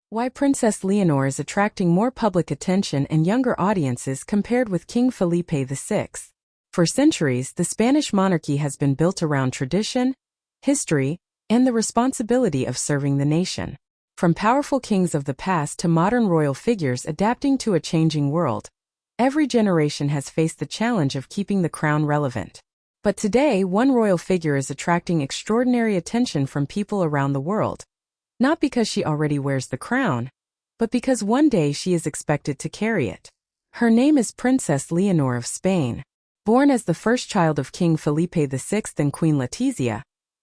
Why Princess Leonor is attracting more public attention and younger audiences compared with King Felipe VI. For centuries, the Spanish monarchy has been built around tradition, history, and the responsibility of serving the nation. From powerful kings of the past to modern royal figures adapting to a changing world, every generation has faced the challenge of keeping the crown relevant. But today, one royal figure is attracting extraordinary attention from people around the world. Not because she already wears the crown, but because one day she is expected to carry it. Her name is Princess Leonor of Spain. Born as the first child of King Felipe VI and Queen Letizia,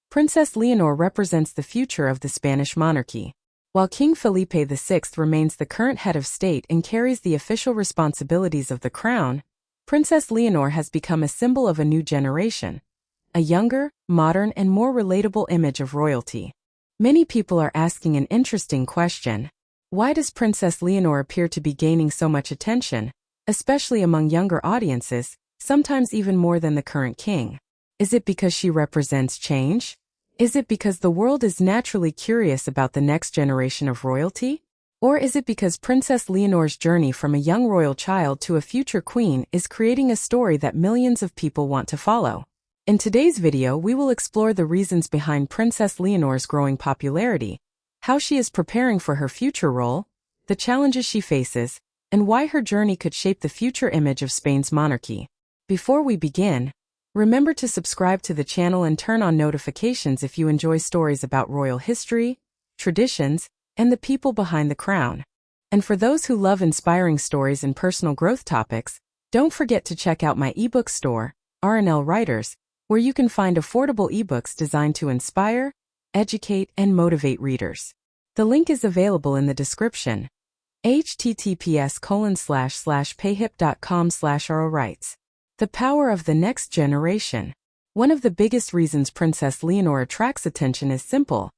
Princess Leonor represents the future of the Spanish monarchy. While King Felipe VI remains the current head of state and carries the official responsibilities of the crown, Princess Leonor has become a symbol of a new generation, a younger, modern, and more relatable image of royalty. Many people are asking an interesting question. Why does Princess Leonor appear to be gaining so much attention, especially among younger audiences, sometimes even more than the current king? Is it because she represents change? Is it because the world is naturally curious about the next generation of royalty? Or is it because Princess Leonor's journey from a young royal child to a future queen is creating a story that millions of people want to follow? In today's video, we will explore the reasons behind Princess Leonor's growing popularity, how she is preparing for her future role, the challenges she faces, and why her journey could shape the future image of Spain's monarchy. Before we begin, remember to subscribe to the channel and turn on notifications if you enjoy stories about royal history, traditions, and the people behind the crown. And for those who love inspiring stories and personal growth topics, don't forget to check out my ebook store, R&L Writers, where you can find affordable ebooks designed to inspire, educate, and motivate readers. The link is available in the description. https://payhip.com/rlwrites. The power of the next generation. One of the biggest reasons Princess Leonor attracts attention is simple.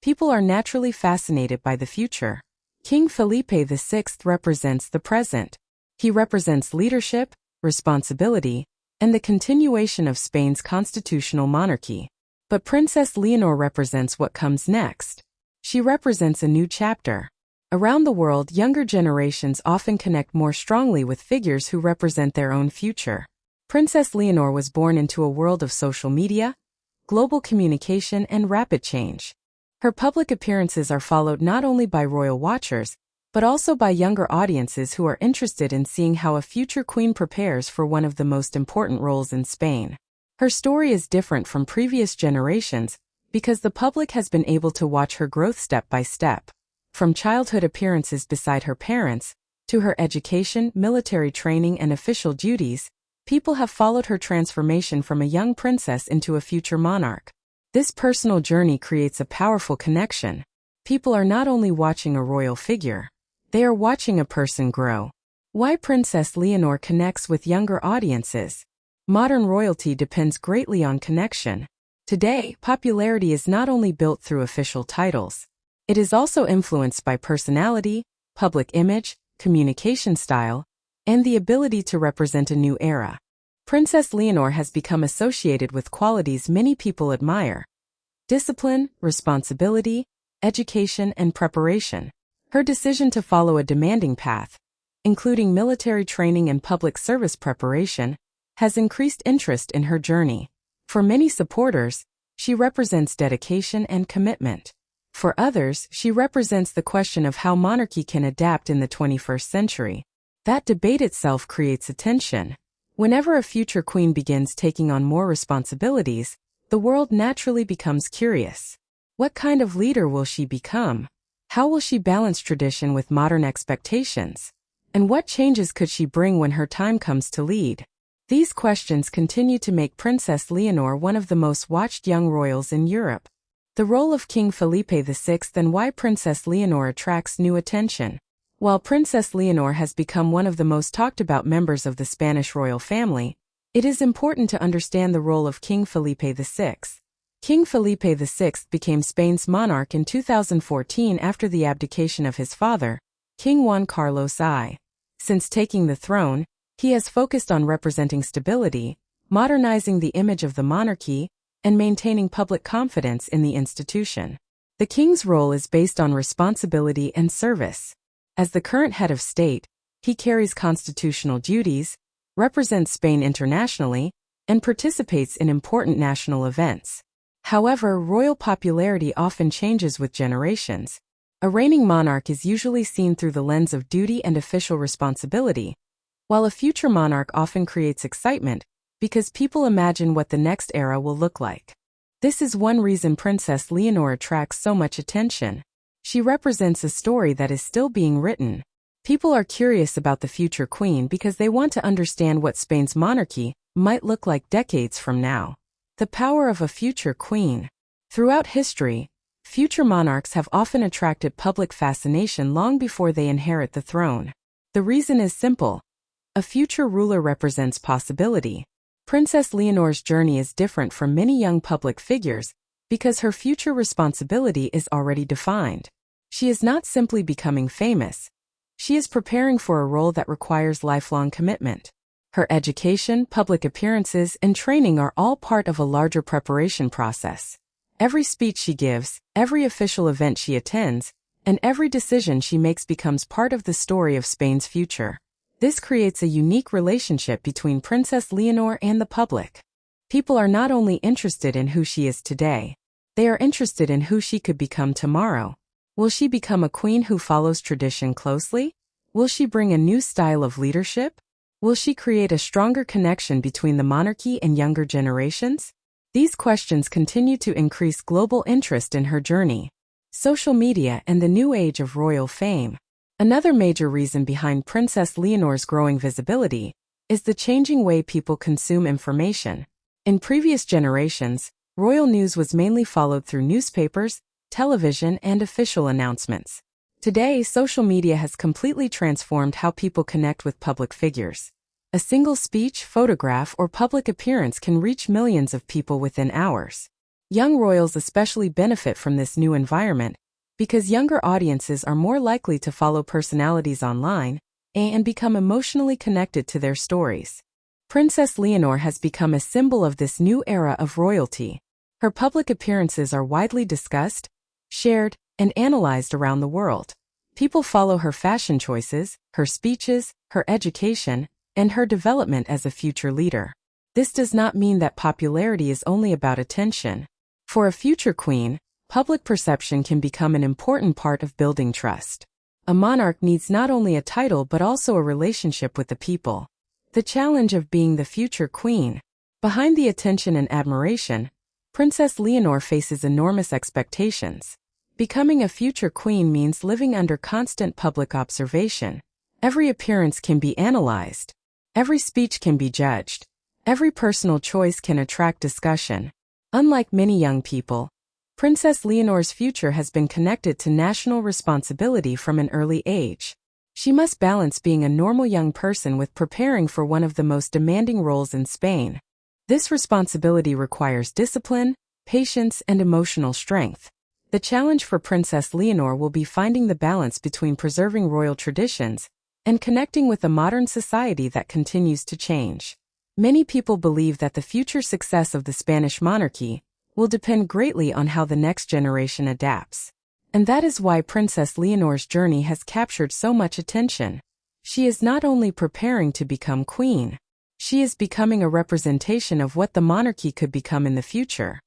People are naturally fascinated by the future. King Felipe VI represents the present. He represents leadership, responsibility, and the continuation of Spain's constitutional monarchy. But Princess Leonor represents what comes next. She represents a new chapter. Around the world, younger generations often connect more strongly with figures who represent their own future. Princess Leonor was born into a world of social media, global communication, and rapid change. Her public appearances are followed not only by royal watchers, but also by younger audiences who are interested in seeing how a future queen prepares for one of the most important roles in Spain. Her story is different from previous generations because the public has been able to watch her growth step by step. From childhood appearances beside her parents, to her education, military training, and official duties, people have followed her transformation from a young princess into a future monarch. This personal journey creates a powerful connection. People are not only watching a royal figure, they are watching a person grow. Why Princess Leonor connects with younger audiences? Modern royalty depends greatly on connection. Today, popularity is not only built through official titles. It is also influenced by personality, public image, communication style, and the ability to represent a new era. Princess Leonor has become associated with qualities many people admire: discipline, responsibility, education, and preparation. Her decision to follow a demanding path, including military training and public service preparation, has increased interest in her journey. For many supporters, she represents dedication and commitment. For others, she represents the question of how monarchy can adapt in the 21st century. That debate itself creates attention. Whenever a future queen begins taking on more responsibilities, the world naturally becomes curious. What kind of leader will she become? How will she balance tradition with modern expectations? And what changes could she bring when her time comes to lead? These questions continue to make Princess Leonor one of the most watched young royals in Europe. The role of King Felipe VI and why Princess Leonor attracts new attention. While Princess Leonor has become one of the most talked about members of the Spanish royal family, it is important to understand the role of King Felipe VI. King Felipe VI became Spain's monarch in 2014 after the abdication of his father, King Juan Carlos I. Since taking the throne, he has focused on representing stability, modernizing the image of the monarchy, and maintaining public confidence in the institution. The king's role is based on responsibility and service. As the current head of state, he carries constitutional duties, represents Spain internationally, and participates in important national events. However, royal popularity often changes with generations. A reigning monarch is usually seen through the lens of duty and official responsibility, while a future monarch often creates excitement because people imagine what the next era will look like. This is one reason Princess Leonor attracts so much attention. She represents a story that is still being written. People are curious about the future queen because they want to understand what Spain's monarchy might look like decades from now. The power of a future queen. Throughout history, future monarchs have often attracted public fascination long before they inherit the throne. The reason is simple. A future ruler represents possibility. Princess Leonor's journey is different from many young public figures because her future responsibility is already defined. She is not simply becoming famous. She is preparing for a role that requires lifelong commitment. Her education, public appearances, and training are all part of a larger preparation process. Every speech she gives, every official event she attends, and every decision she makes becomes part of the story of Spain's future. This creates a unique relationship between Princess Leonor and the public. People are not only interested in who she is today, they are interested in who she could become tomorrow. Will she become a queen who follows tradition closely? Will she bring a new style of leadership? Will she create a stronger connection between the monarchy and younger generations? These questions continue to increase global interest in her journey. Social media and the new age of royal fame. Another major reason behind Princess Leonor's growing visibility is the changing way people consume information. In previous generations, royal news was mainly followed through newspapers, television, and official announcements. Today, social media has completely transformed how people connect with public figures. A single speech, photograph, or public appearance can reach millions of people within hours. Young royals especially benefit from this new environment because younger audiences are more likely to follow personalities online and become emotionally connected to their stories. Princess Leonor has become a symbol of this new era of royalty. Her public appearances are widely discussed, shared, and analyzed around the world. People follow her fashion choices, her speeches, her education, and her development as a future leader. This does not mean that popularity is only about attention. For a future queen, public perception can become an important part of building trust. A monarch needs not only a title but also a relationship with the people. The challenge of being the future queen. Behind the attention and admiration, Princess Leonor faces enormous expectations. Becoming a future queen means living under constant public observation. Every appearance can be analyzed. Every speech can be judged. Every personal choice can attract discussion. Unlike many young people, Princess Leonor's future has been connected to national responsibility from an early age. She must balance being a normal young person with preparing for one of the most demanding roles in Spain. This responsibility requires discipline, patience, and emotional strength. The challenge for Princess Leonor will be finding the balance between preserving royal traditions and connecting with a modern society that continues to change. Many people believe that the future success of the Spanish monarchy will depend greatly on how the next generation adapts. And that is why Princess Leonor's journey has captured so much attention. She is not only preparing to become queen, she is becoming a representation of what the monarchy could become in the future.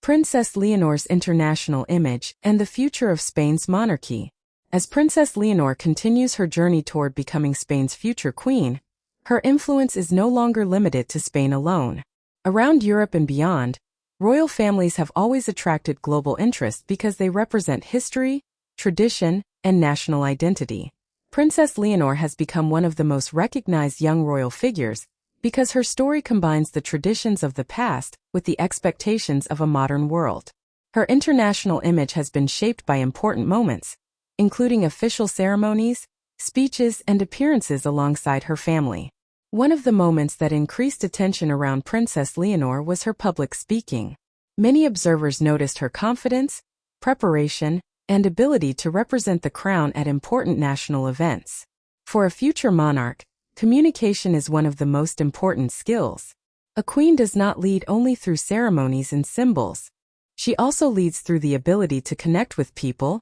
Princess Leonor's international image and the future of Spain's monarchy. As Princess Leonor continues her journey toward becoming Spain's future queen, her influence is no longer limited to Spain alone. Around Europe and beyond, royal families have always attracted global interest because they represent history, tradition, and national identity. Princess Leonor has become one of the most recognized young royal figures because her story combines the traditions of the past with the expectations of a modern world. Her international image has been shaped by important moments, including official ceremonies, speeches, and appearances alongside her family. One of the moments that increased attention around Princess Leonor was her public speaking. Many observers noticed her confidence, preparation, and ability to represent the crown at important national events. For a future monarch, communication is one of the most important skills. A queen does not lead only through ceremonies and symbols. She also leads through the ability to connect with people,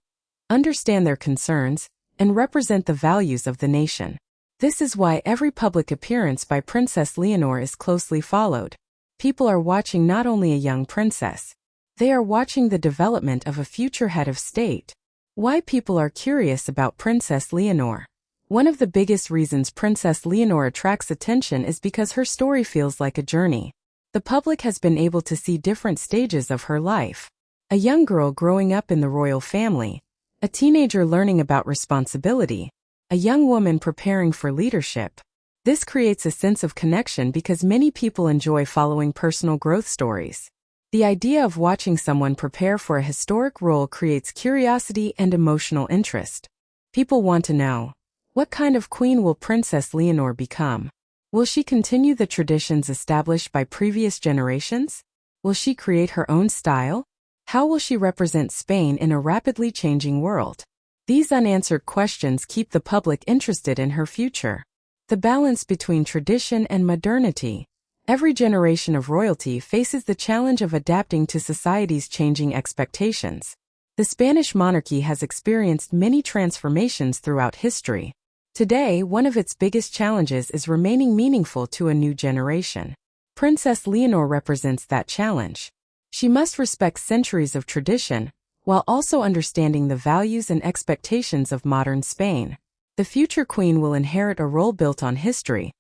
understand their concerns, and represent the values of the nation. This is why every public appearance by Princess Leonor is closely followed. People are watching not only a young princess, they are watching the development of a future head of state. Why people are curious about Princess Leonor. One of the biggest reasons Princess Leonor attracts attention is because her story feels like a journey. The public has been able to see different stages of her life. A young girl growing up in the royal family, a teenager learning about responsibility, a young woman preparing for leadership. This creates a sense of connection because many people enjoy following personal growth stories. The idea of watching someone prepare for a historic role creates curiosity and emotional interest. People want to know, what kind of queen will Princess Leonor become? Will she continue the traditions established by previous generations? Will she create her own style? How will she represent Spain in a rapidly changing world? These unanswered questions keep the public interested in her future. The balance between tradition and modernity. Every generation of royalty faces the challenge of adapting to society's changing expectations. The Spanish monarchy has experienced many transformations throughout history. Today, one of its biggest challenges is remaining meaningful to a new generation. Princess Leonor represents that challenge. She must respect centuries of tradition, while also understanding the values and expectations of modern Spain. The future queen will inherit a role built on history,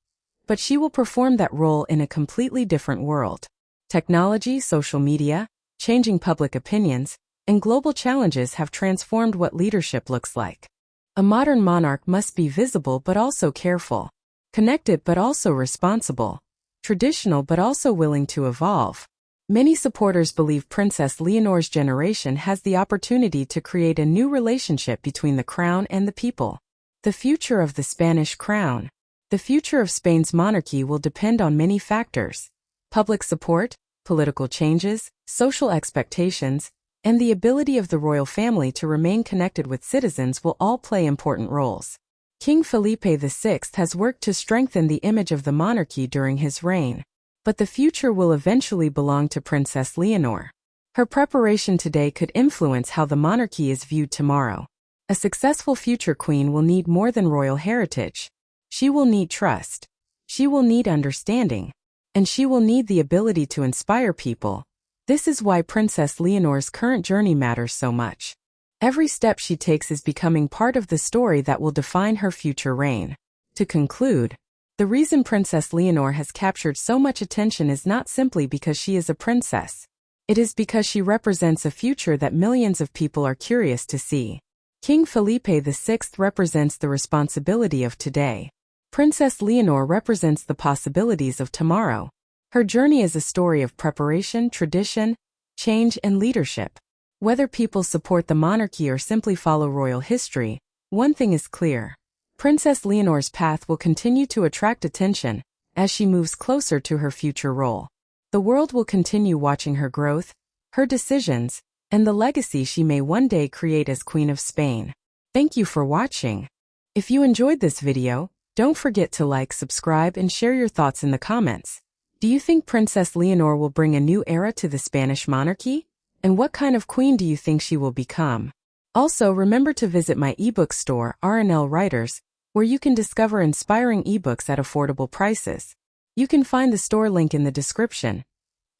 but she will perform that role in a completely different world. Technology, social media, changing public opinions, and global challenges have transformed what leadership looks like. A modern monarch must be visible but also careful, connected but also responsible, traditional but also willing to evolve. Many supporters believe Princess Leonor's generation has the opportunity to create a new relationship between the crown and the people. The future of the Spanish crown. The future of Spain's monarchy will depend on many factors: public support, political changes, social expectations, and the ability of the royal family to remain connected with citizens will all play important roles. King Felipe VI has worked to strengthen the image of the monarchy during his reign. But the future will eventually belong to Princess Leonor. Her preparation today could influence how the monarchy is viewed tomorrow. A successful future queen will need more than royal heritage. She will need trust. She will need understanding. And she will need the ability to inspire people. This is why Princess Leonor's current journey matters so much. Every step she takes is becoming part of the story that will define her future reign. To conclude, the reason Princess Leonor has captured so much attention is not simply because she is a princess. It is because she represents a future that millions of people are curious to see. King Felipe VI represents the responsibility of today. Princess Leonor represents the possibilities of tomorrow. Her journey is a story of preparation, tradition, change, and leadership. Whether people support the monarchy or simply follow royal history, one thing is clear. Princess Leonor's path will continue to attract attention as she moves closer to her future role. The world will continue watching her growth, her decisions, and the legacy she may one day create as Queen of Spain. Thank you for watching. If you enjoyed this video, don't forget to like, subscribe, and share your thoughts in the comments. Do you think Princess Leonor will bring a new era to the Spanish monarchy? And what kind of queen do you think she will become? Also, remember to visit my ebook store, R&L Writers, where you can discover inspiring ebooks at affordable prices. You can find the store link in the description.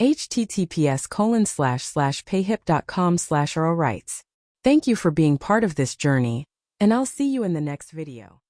https://payhip.com/rlwrites. Thank you for being part of this journey, and I'll see you in the next video.